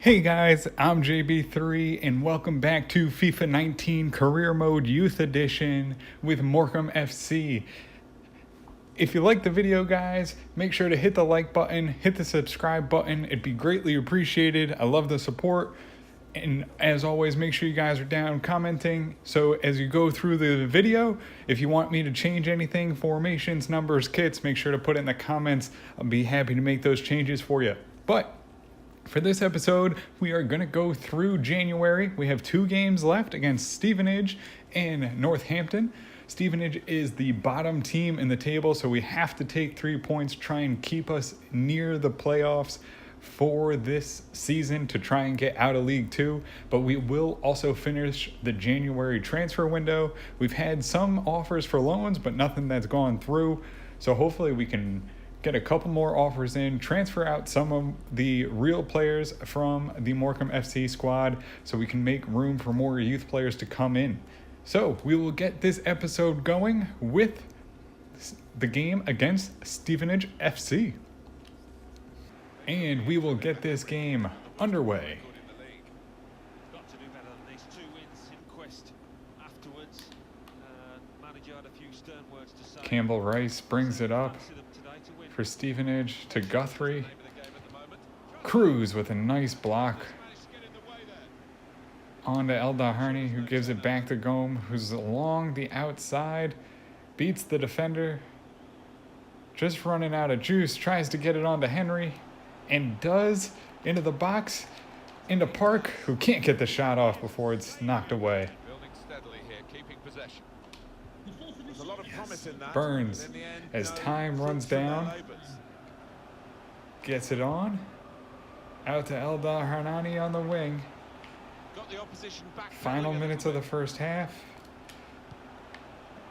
Hey guys, I'm JB3 and welcome back to FIFA 19 Career Mode Youth Edition with Morecambe FC. If you like the video, guys, make sure to hit the like button, hit the subscribe button. It'd be greatly appreciated. I love the support. And as always, make sure you guys are down commenting. So as you go through the video, if you want me to change anything, formations, numbers, kits, make sure to put it in the comments. I'll be happy to make those changes for you. But for this episode, we are going to go through January. We have 2 games left against Stevenage and Northampton. Stevenage is the bottom team in the table, so we have to take 3 points, try and keep us near the playoffs for this season to try and get out of League 2. But we will also finish the January transfer window. We've had some offers for loans, but nothing that's gone through. So hopefully we can get a couple more offers in, transfer out some of the real players from the Morecambe FC squad so we can make room for more youth players to come in. So we will get this episode going with the game against Stevenage FC. And we will get this game underway. Campbell Rice brings it up for Stevenage to Guthrie. Cruz with a nice block. On to El Daharni, who gives it back to Gome, who's along the outside. Beats the defender. Just running out of juice. Tries to get it on to Henry. And does. Into the box. Into Park, who can't get the shot off before it's knocked away. Burns, as time runs down, gets it on. Out to Eldar Harnani on the wing. Final minutes of the first half.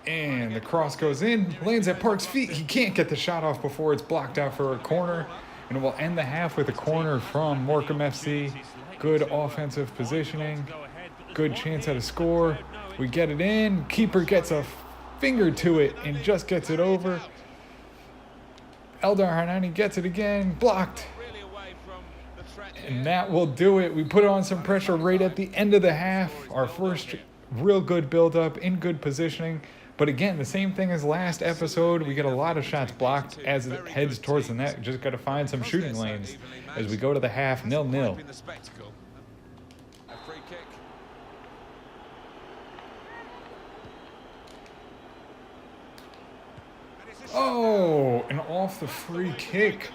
And the cross goes in, lands at Park's feet. He can't get the shot off before it's blocked out for a corner. And we'll end the half with a corner from Morecambe FC. Good offensive positioning. Good chance at a score. We get it in. Keeper gets a finger to it and just gets it over. Eldar Harnani gets it again, blocked. And that will do it. We put on some pressure right at the end of the half. Our first real good build-up in good positioning. But again, the same thing as last episode. We get a lot of shots blocked as it heads towards the net. Just got to find some shooting lanes as we go to the half 0-0. Oh, and off the free kick.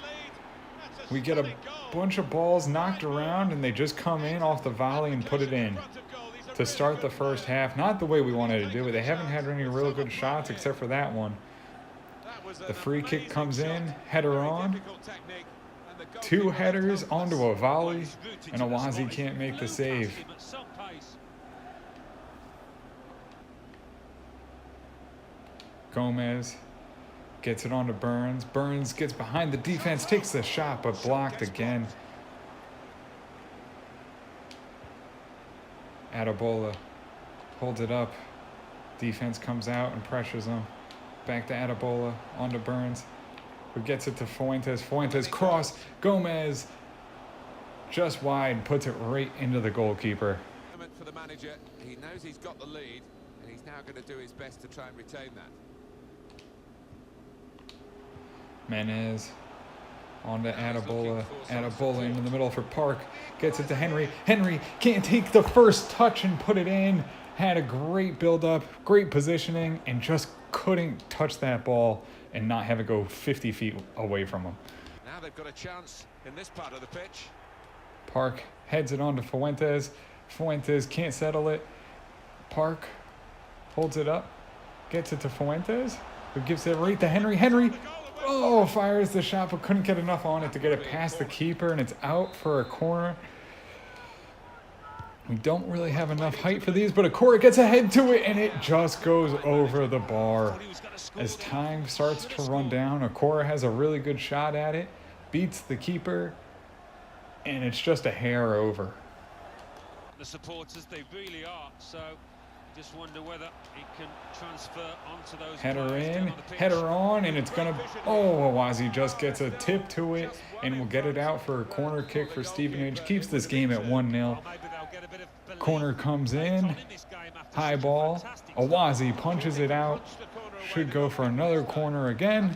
We get a bunch of balls knocked around and they just come in off the volley and put it in to start the first half. Not the way we wanted to do it. They haven't had any real good shots except for that one. The free kick comes in, header on. 2 headers onto a volley, and Awazi can't make the save. Gomez gets it on to Burns. Burns gets behind the defense, takes the shot, but blocked again. Adebola holds it up. Defense comes out and pressures him. Back to Adebola, on to Burns, who gets it to Fuentes. Fuentes cross. Gomez just wide, puts it right into the goalkeeper. For the manager, he knows he's got the lead, and he's now going to do his best to try and retain that. Menez on to Adebola. Adebola into the middle for Park. Gets it to Henry. Henry can't take the first touch and put it in. Had a great build-up, great positioning, and just couldn't touch that ball and not have it go 50 feet away from him. Now they've got a chance in this part of the pitch. Park heads it on to Fuentes. Fuentes can't settle it. Park holds it up. Gets it to Fuentes, who gives it right to Henry. Henry, oh, fires the shot, but couldn't get enough on it to get it past the keeper, and it's out for a corner. We don't really have enough height for these, but Akora gets ahead to it, and it just goes over the bar. As time starts to run down, Akora has a really good shot at it, beats the keeper, and it's just a hair over. The supporters, they really are. So Just wonder whether he can transfer onto those Header players down in, on the pitch. header on, and it's gonna, oh, Awazi just gets a tip to it, and will get it out for a corner kick for Stevenage. Keeps this game at 1-0. Well, maybe they'll get a bit of belief Corner comes in, this game after high such a ball, fantastic start. Awazi punches it out, should go for another corner again.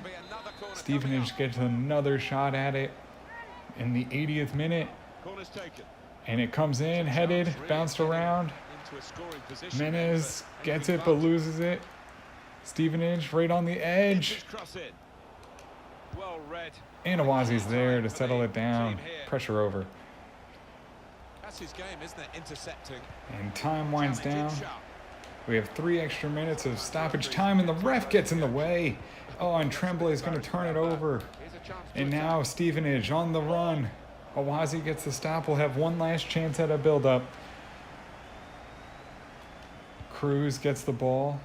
Stevenage gets another shot at it in the 80th minute, Corner's taken. and it comes in, headed, bounced around. Into a scoring position. Menez gets it but loses it. Stevenage right on the edge. Cross in. Well read. And Awazi's there to settle it down. Pressure over. That's his game, isn't it? Intercepting. And time winds down. We have 3 extra minutes of stoppage time, and the ref gets in the way. Oh, and Tremblay is going to turn it over. And now Stevenage on the run. Awazi gets the stop. We'll have one last chance at a build-up. Cruz gets the ball.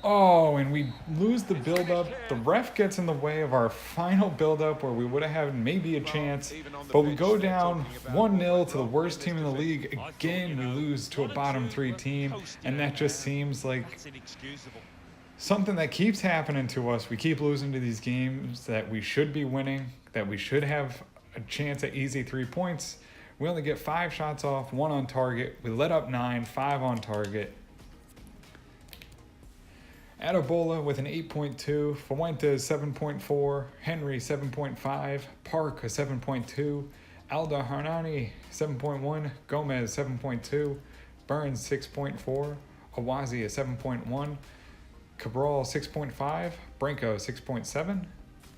Oh, and we lose the build-up. The ref gets in the way of our final build-up where we would have had maybe a chance. But we go down 1-0 to the worst team in the league. Again, we lose to a bottom 3 team. And that just seems like That's inexcusable. something that keeps happening to us. We keep losing to these games that we should be winning, that we should have a chance at easy 3 points. We only get 5 shots off, 1 on target. We let up 9, 5 on target. Adebola with an 8.2, Fuentes 7.4, Henry 7.5, Park a 7.2, Alda Harnani 7.1, Gomez 7.2, Burns 6.4, Awazi a 7.1, Cabral 6.5, Branco 6.7,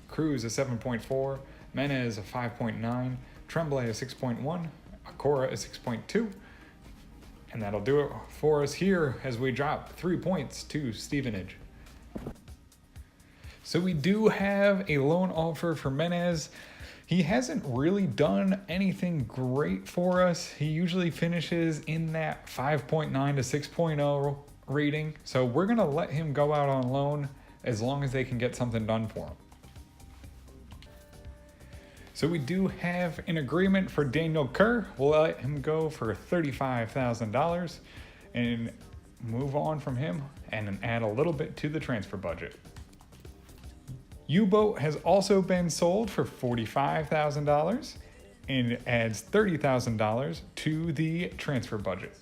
Cruz a 7.4, Menez a 5.9, Tremblay a 6.1, Acora a 6.2. And that'll do it for us here as we drop 3 points to Stevenage. So we do have a loan offer for Menez. He hasn't really done anything great for us. He usually finishes in that 5.9 to 6.0 rating. So we're going to let him go out on loan as long as they can get something done for him. So we do have an agreement for Daniel Kerr. We'll let him go for $35,000 and move on from him and add a little bit to the transfer budget. U-Boat has also been sold for $45,000 and adds $30,000 to the transfer budget.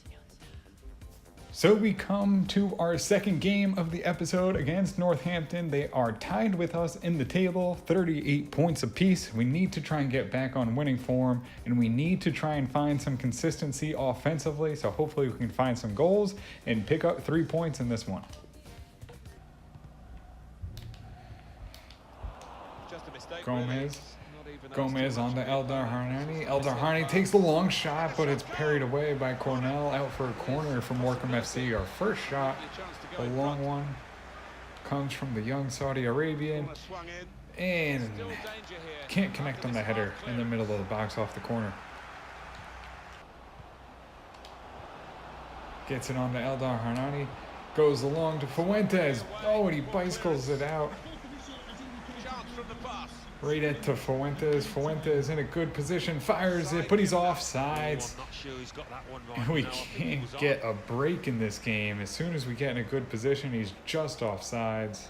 So we come to our second game of the episode against Northampton. They are tied with us in the table, 38 points apiece. We need to try and get back on winning form, and we need to try and find some consistency offensively. So hopefully we can find some goals and pick up 3 points in this one. Just a mistake. Gomez. Not even Gomez on to Eldar Harnani. Eldar Harnani takes the long shot, but it's parried away by Cornell out for a corner for Morecambe FC. Our first shot, a long one, comes from the young Saudi Arabian swung in. and Still danger here. can't connect on the header in the middle of the box off the corner. Gets it on to Eldar Harnani. Goes along to Fuentes. Oh, and he bicycles it out. Chance from the pass. Right into Fuentes. Fuentes in a good position, fires it, but he's offsides. I'm not sure he's got that one right. And we now. I think he can't was get on. a break in this game. As soon as we get in a good position, he's just offsides.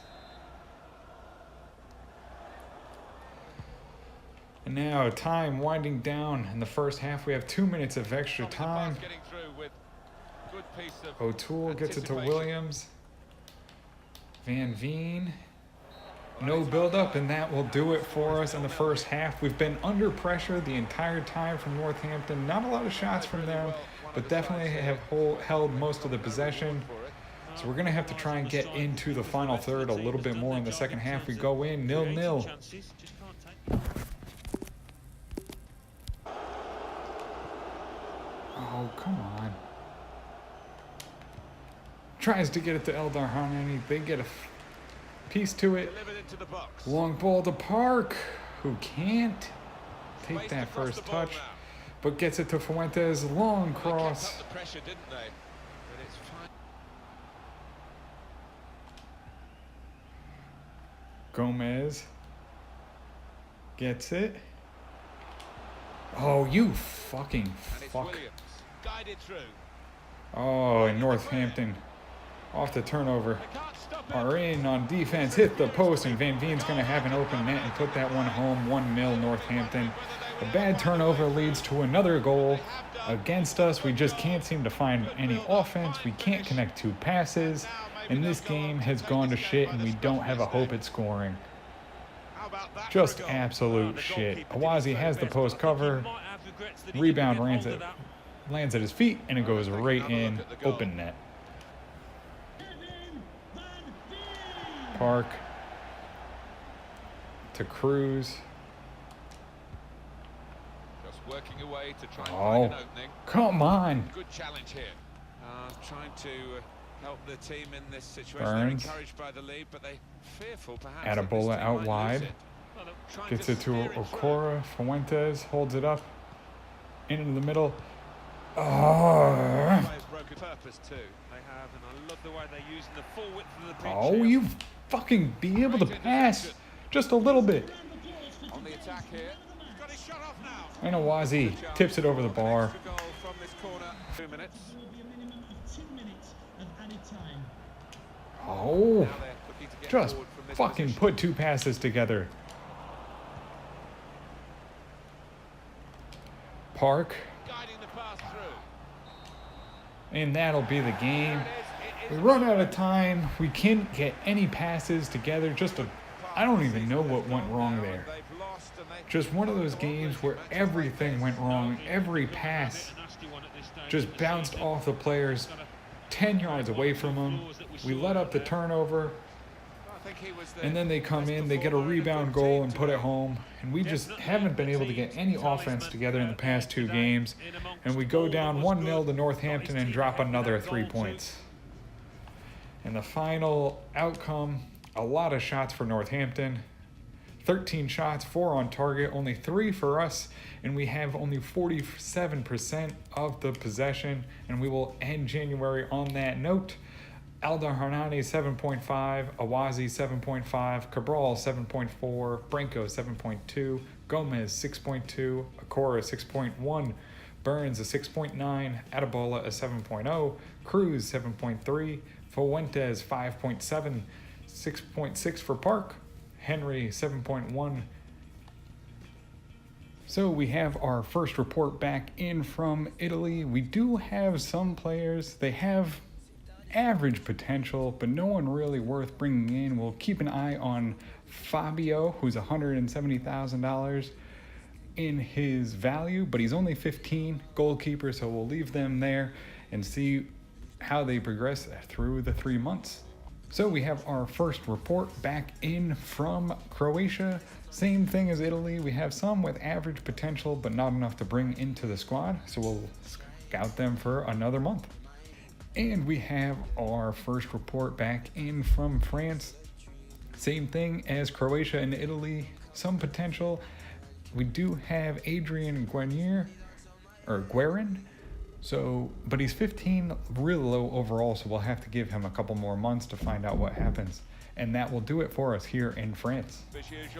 And now time winding down in the first half. We have 2 minutes of extra Stopping the time. pass, getting through with good piece of O'Toole gets it to anticipation. Williams. Van Veen. No build-up, and that will do it for us in the first half. We've been under pressure the entire time from Northampton. Not a lot of shots from them, but definitely have held most of the possession. So we're going to have to try and get into the final third a little bit more in the second half. We go in 0-0. Chances, just can't take. Oh, come on. Tries to get it to Eldar Harnani. They get a piece to it. Delivered into the box. Long ball to Park, who can't take Spaced that across first the ball touch, now. but gets it to Fuentes. Long They cross. kept up the pressure, didn't they? But it's fine. Gomez gets it. Oh, you fucking And it's fuck. Williams. Guided through. Oh, and Northampton off the turnover They can't stop it. are in on defense, hit the post, and Van Veen's going to have an open net and put that one home. 1-0 Northampton. A bad turnover leads to another goal against us. We just can't seem to find any offense. We can't connect two passes. And this game has gone to shit, and we don't have a hope at scoring. How about that Just for a goal? absolute The shit. goalkeeper did his Awazi very has the best, post but I think he cover. might have regrets that he Rebound didn't lands get at, hold of lands at his feet, and it goes right in open net. Park to Cruz. Just working away to try and Oh, find an opening. come on. Good challenge here. Trying to help the team in this situation. Burns. They're encouraged by the lead, but they fearful perhaps. Attabola that this team out might wide. lose it. Well, they're trying Gets it to steer it through. Okora. Fuentes holds it up. Into the middle. Oh. Players broken purpose too. They have, and I love the way they're using the full width of the pitch. Oh, here. you fucking be able to pass just a little bit. On the attack here. He's got his shot off now. And Awazi tips it over the bar. Extra goal from this corner. 2 minutes. Oh, Now they're looking to get just forward from this fucking position. put two passes together. Park, Guiding the pass through. and that'll be the game. There it We is. run out of time. We can't get any passes together. I don't even know what went wrong there. They've lost and they Just one of those games where everything went wrong. Every pass just bounced off the players 10 yards away from them. We let up the turnover, I think he was the and then they come best in, they get a performer in the rebound good goal team and put it today. home. And we just haven't been able to get any offense together in the past two games. And we go down 1-0 to Northampton and drop another 3 points. And the final outcome, a lot of shots for Northampton. 13 shots, 4 on target, only 3 for us, and we have only 47% of the possession, and we will end January on that note. Alda Hernani 7.5, Awazi 7.5, Cabral 7.4, Branco 7.2, Gomez 6.2, Okora 6.1, Burns a 6.9, Attabola a 7.0, Cruz 7.3, Fuentes 5.7, 6.6 for Park, Henry 7.1. So we have our first report back in from Italy. We do have some players. They have average potential, but no one really worth bringing in. We'll keep an eye on Fabio, who's $170,000 in his value, but he's only 15, goalkeeper, so we'll leave them there and see how they progress through the 3 months. So we have our first report back in from Croatia. Same thing as Italy. We have some with average potential, but not enough to bring into the squad. So we'll scout them for another month. And we have our first report back in from France. Same thing as Croatia and Italy. Some potential. We do have Adrian Guerin. So, but he's 15, really low overall, so we'll have to give him a couple more months to find out what happens. And that will do it for us here in France.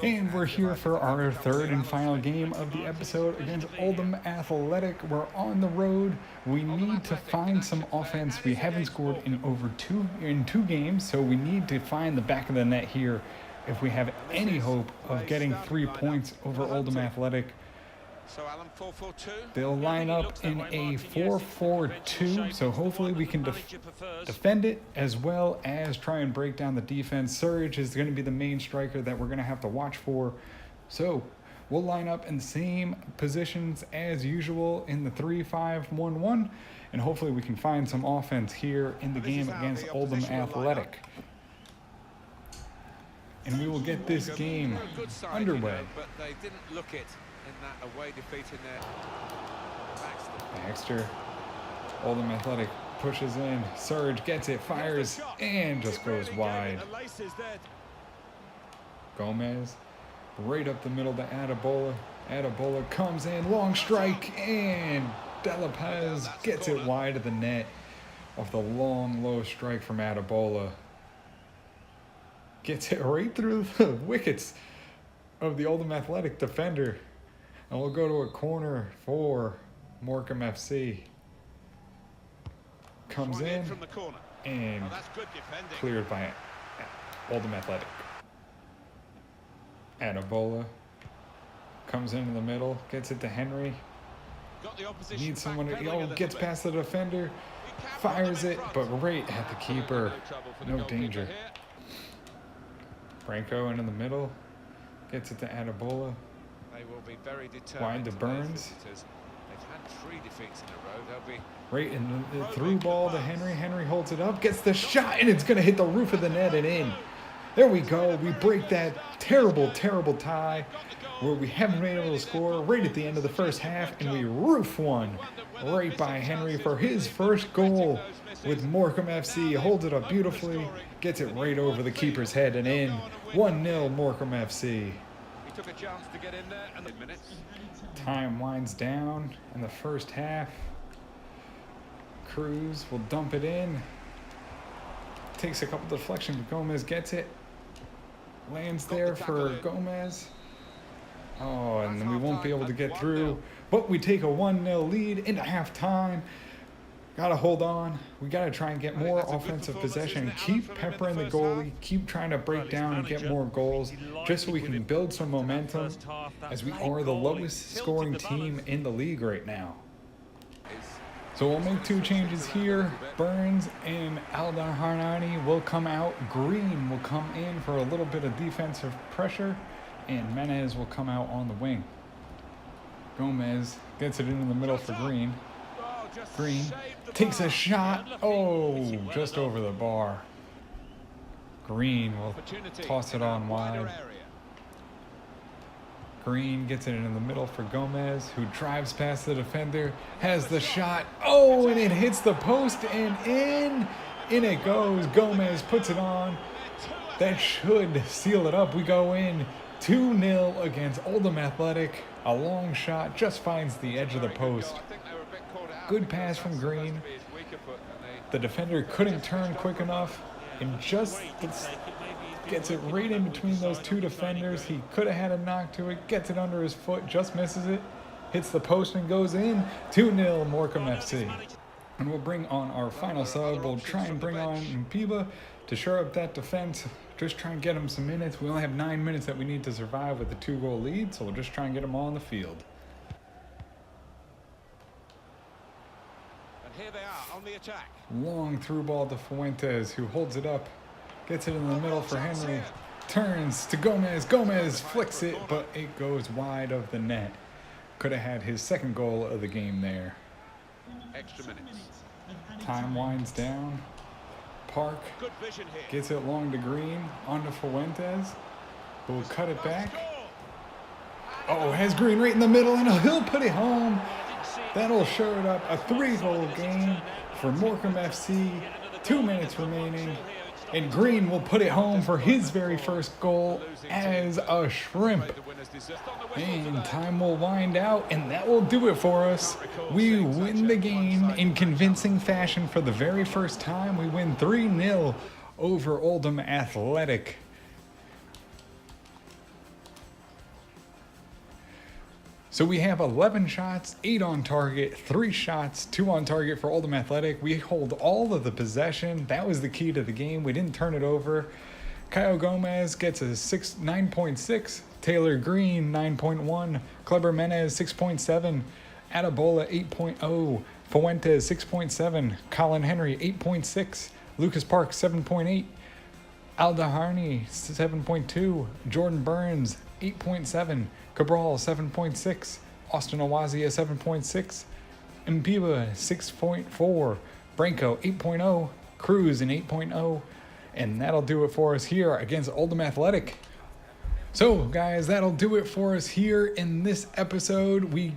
And we're here for our third and final game of the episode against Oldham Athletic. We're on the road. We need to find some offense. We haven't scored in two games, so we need to find the back of the net here if we have any hope of getting 3 points over Oldham Athletic. So Alan, 4-4-2. They'll line up in a 4-4-2, so hopefully we can defend it as well as try and break down the defense. Surge is going to be the main striker that we're going to have to watch for. So we'll line up in the same positions as usual in the 3-5-1-1, and hopefully we can find some offense here in the game against Oldham Athletic. And we will get this game They're a good side, underway. you know, but they didn't look it in that away defeat in their Baxter, Oldham Athletic pushes in. Surge gets it, fires, and just goes wide. Gomez, right up the middle to Attabola. Attabola comes in, long strike, and De La Paz gets it wide of the net off the long, low strike from Attabola. Gets it right through the wickets of the Oldham Athletic defender. And we'll go to a corner for Morecambe FC. comes Swung in from the corner. and Oh, that's good defending. cleared by Oldham Athletic. Adabola comes in the middle, gets it to Henry. Got the opposition Needs someone to, backpedaling a little gets bit. past the defender, He can put fires them in it, front. but right at the keeper. trouble for the No goalkeeper danger. here. Branco into the middle, gets it to Adabola. They will be very determined. Wide to today's Burns. visitors. They've had 3 defeats in a row. They'll be Right in the through ball to Henry. Henry holds it up, gets the shot, and it's going to hit the roof of the net and in. There we go. We break that terrible, terrible tie where we haven't been able to score right at the end of the first half, and we roof one right by Henry for his first goal with Morecambe FC. Holds it up beautifully, gets it right over the keeper's head and in. 1-0 Morecambe FC. He took a chance to get in there, and the minutes. Time winds down in the first half. Cruz will dump it in. Takes a couple deflections, but Gomez gets it. Lands there for Gomez. Oh, and then we won't be able to get through. But we take a 1-0 lead into halftime. Gotta hold on. We gotta try and get more offensive possession and keep peppering the goalie. Keep trying to break down and get more goals, just so we can build some momentum, as we are the lowest scoring team in the league right now. So we'll make 2 changes here. Burns and Aldaharnani will come out. Green will come in for a little bit of defensive pressure, and Menez will come out on the wing. Gomez gets it into the middle for Green. Green takes a shot. Oh, just over the bar. Green will toss it on wide. Green gets it in the middle for Gomez, who drives past the defender, has the shot. Oh, and it hits the post and in. In it goes. Gomez puts it on. That should seal it up. We go in 2-0 against Oldham Athletic. A long shot just finds the edge of the post. Good pass from Green. The defender couldn't turn quick enough and just gets it right in between those 2 defenders. He could have had a knock to it, gets it under his foot, just misses it, hits the post and goes in. 2-0 Morecambe FC. And we'll bring on our final sub. We'll try and bring on Mpiba to shore up that defense. Just try and get him some minutes. We only have 9 minutes that we need to survive with a 2-goal lead, so we'll just try and get him all on the field. And here they are on the attack. Long through ball to Fuentes, who holds it up. Gets it in the middle for Henry. Turns to Gomez. Gomez flicks it, but it goes wide of the net. Could have had his 2nd goal of the game there. Extra minutes. Time winds down. Park Good vision here. gets it long to Green. On to Fuentes. Who will cut it back. Oh, has Green right in the middle, and he'll put it home. That'll show it up. A 3-goal game for Morecambe FC. 2 minutes remaining. And Green will put it home for his very first goal as a shrimp. And time will wind out, and that will do it for us. We win the game in convincing fashion for the very first time. We win 3-0 over Oldham Athletic. So we have 11 shots, 8 on target, 3 shots, 2 on target for Oldham Athletic. We hold all of the possession. That was the key to the game. We didn't turn it over. Kyle Gomez gets a 9.6. Taylor Green, 9.1. Kleber Menez, 6.7. Adabola, 8.0. Fuentes, 6.7. Colin Henry, 8.6. Lucas Park, 7.8. Aldaharni, 7.2. Jordan Burns, 8.7. Cabral, 7.6. Austin Awazia, 7.6. Mpiba, 6.4. Branco, 8.0. Cruz, an 8.0. And that'll do it for us here against Oldham Athletic. So, guys, that'll do it for us here in this episode. We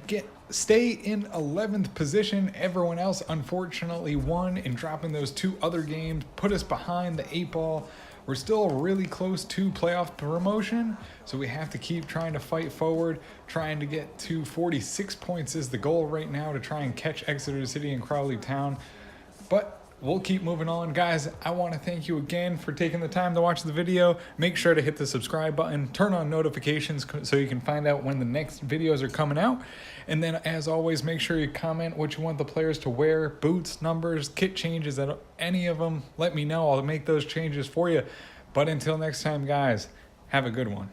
stay in 11th position. Everyone else, unfortunately, won, and dropping those 2 other games put us behind the 8 ball. We're still really close to playoff promotion, so we have to keep trying to fight forward, trying to get to 46 points is the goal right now to try and catch Exeter City and Crowley Town. But we'll keep moving on. Guys, I want to thank you again for taking the time to watch the video. Make sure to hit the subscribe button, turn on notifications so you can find out when the next videos are coming out. And then, as always, make sure you comment what you want the players to wear, boots, numbers, kit changes, any of them. Let me know. I'll make those changes for you. But until next time, guys, have a good one.